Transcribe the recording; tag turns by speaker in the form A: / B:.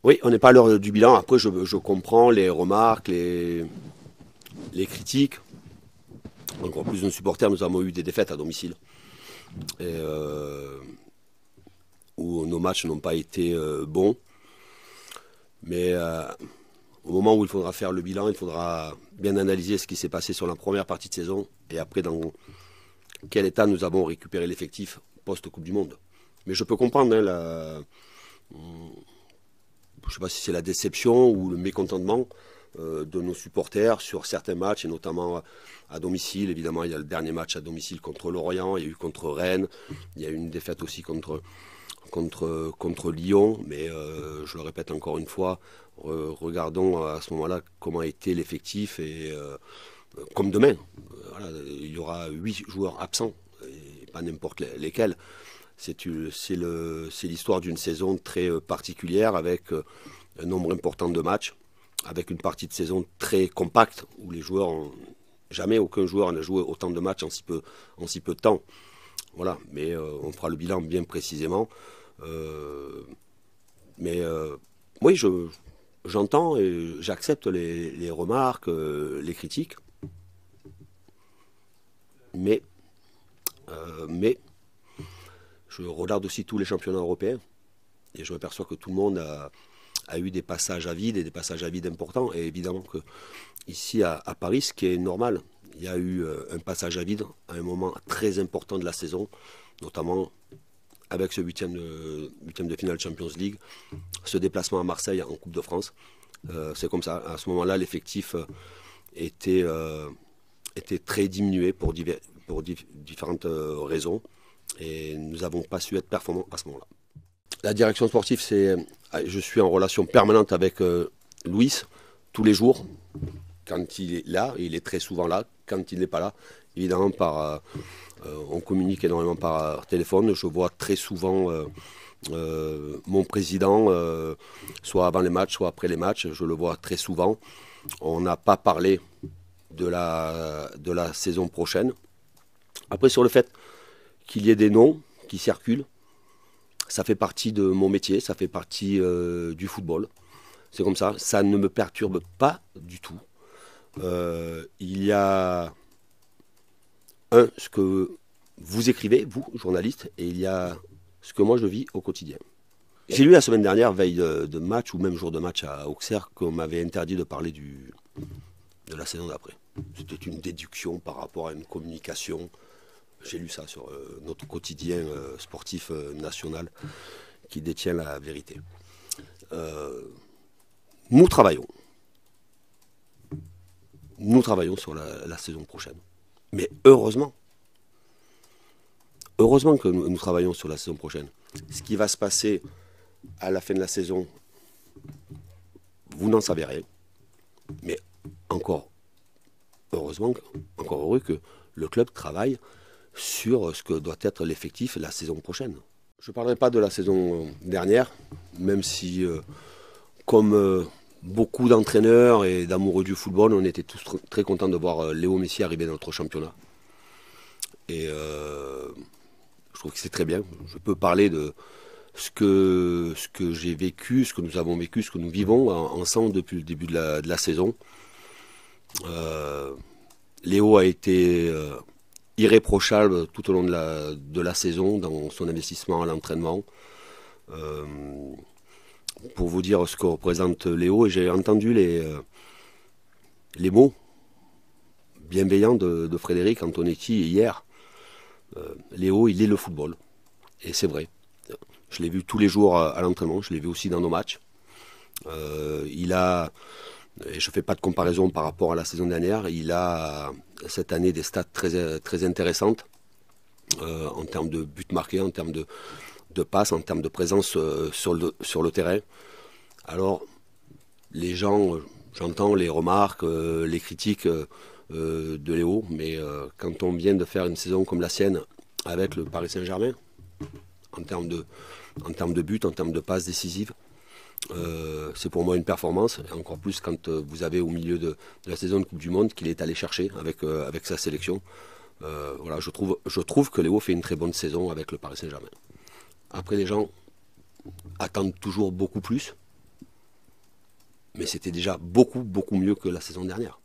A: Oui, on n'est pas à l'heure du bilan. Après, je comprends les remarques, les critiques. Encore plus de supporters, nous avons eu des défaites à domicile. Et, où nos matchs n'ont pas été bons. Mais au moment où il faudra faire le bilan, il faudra bien analyser ce qui s'est passé sur la première partie de saison et après dans quel état nous avons récupéré l'effectif post-Coupe du Monde. Mais je peux comprendre, hein, je ne sais pas si c'est la déception ou le mécontentement de nos supporters sur certains matchs, et notamment à domicile. Évidemment, il y a le dernier match à domicile contre Lorient, il y a eu contre Rennes, il y a eu une défaite aussi contre Lyon, mais je le répète encore une fois, regardons à ce moment-là comment a été l'effectif et comme demain, voilà, il y aura 8 joueurs absents, et pas n'importe lesquels. C'est l'histoire d'une saison très particulière avec un nombre important de matchs, avec une partie de saison très compacte où les joueurs jamais aucun joueur n'a joué autant de matchs en si peu de temps. Voilà, mais on fera le bilan bien précisément. Mais oui, j'entends et j'accepte les remarques, les critiques, mais, mais je regarde aussi tous les championnats européens et je m'aperçois que tout le monde a eu des passages à vide et des passages à vide importants. Et évidemment que ici à Paris, ce qui est normal, il y a eu un passage à vide à un moment très important de la saison, notamment avec ce huitième de finale Champions League, ce déplacement à Marseille en Coupe de France. C'est comme ça. À ce moment-là, l'effectif était très diminué pour différentes raisons. Et nous n'avons pas su être performants à ce moment-là. La direction sportive, je suis en relation permanente avec Louis tous les jours. Quand il est là, il est très souvent là. Quand il n'est pas là, évidemment, on communique énormément par téléphone. Je vois très souvent mon président, soit avant les matchs, soit après les matchs. Je le vois très souvent. On n'a pas parlé de la saison prochaine. Après, sur le fait qu'il y ait des noms qui circulent, ça fait partie de mon métier, ça fait partie du football. C'est comme ça, ça ne me perturbe pas du tout. Il y a ce que vous écrivez, vous, journaliste, et il y a ce que moi je vis au quotidien. J'ai lu la semaine dernière, veille de match, ou même jour de match à Auxerre, qu'on m'avait interdit de parler de la saison d'après. C'était une déduction par rapport à une communication. J'ai lu ça sur notre quotidien sportif national qui détient la vérité. Nous travaillons. Nous travaillons sur la saison prochaine. Mais heureusement que nous travaillons sur la saison prochaine. Ce qui va se passer à la fin de la saison, vous n'en savez rien. Mais encore heureux que le club travaille sur ce que doit être l'effectif la saison prochaine. Je ne parlerai pas de la saison dernière, même si, comme beaucoup d'entraîneurs et d'amoureux du football, on était tous très contents de voir Léo Messi arriver dans notre championnat. Et je trouve que c'est très bien. Je peux parler de ce que j'ai vécu, ce que nous avons vécu, ce que nous vivons ensemble depuis le début de la saison. Léo a été irréprochable tout au long de la saison dans son investissement à l'entraînement. Pour vous dire ce que représente Léo, j'ai entendu les mots bienveillants de Frédéric Antonetti hier. Léo, il est le football. Et c'est vrai. Je l'ai vu tous les jours à l'entraînement, je l'ai vu aussi dans nos matchs. Il a, et je ne fais pas de comparaison par rapport à la saison dernière, il a cette année des stats très, très intéressantes en termes de buts marqués, en termes de passes, en termes de présence sur le terrain. Alors, les gens, j'entends les remarques, les critiques de Léo, mais quand on vient de faire une saison comme la sienne avec le Paris Saint-Germain, en termes de buts, en termes de passes décisives, c'est pour moi une performance, et encore plus quand vous avez au milieu de la saison de Coupe du Monde qu'il est allé chercher avec sa sélection. Voilà, je trouve que Léo fait une très bonne saison avec le Paris Saint-Germain. Après, les gens attendent toujours beaucoup plus. mais c'était déjà beaucoup, beaucoup mieux que la saison dernière.